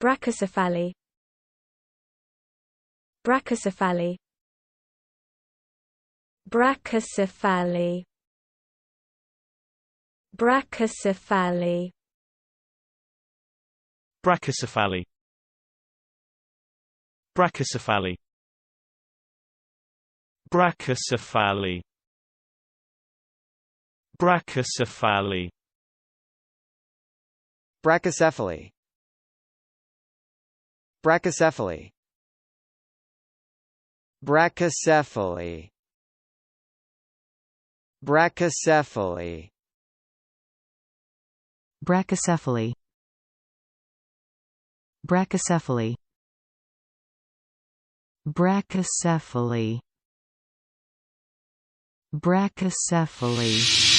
Brachycephaly. Brachycephaly. Brachycephaly. Brachycephaly. Brachycephaly. Brachycephaly. Brachycephaly. Brachycephaly. Brachycephaly. Brachycephaly. Brachycephaly. Brachycephaly. Brachycephaly. Brachycephaly. Brachycephaly. Brachycephaly.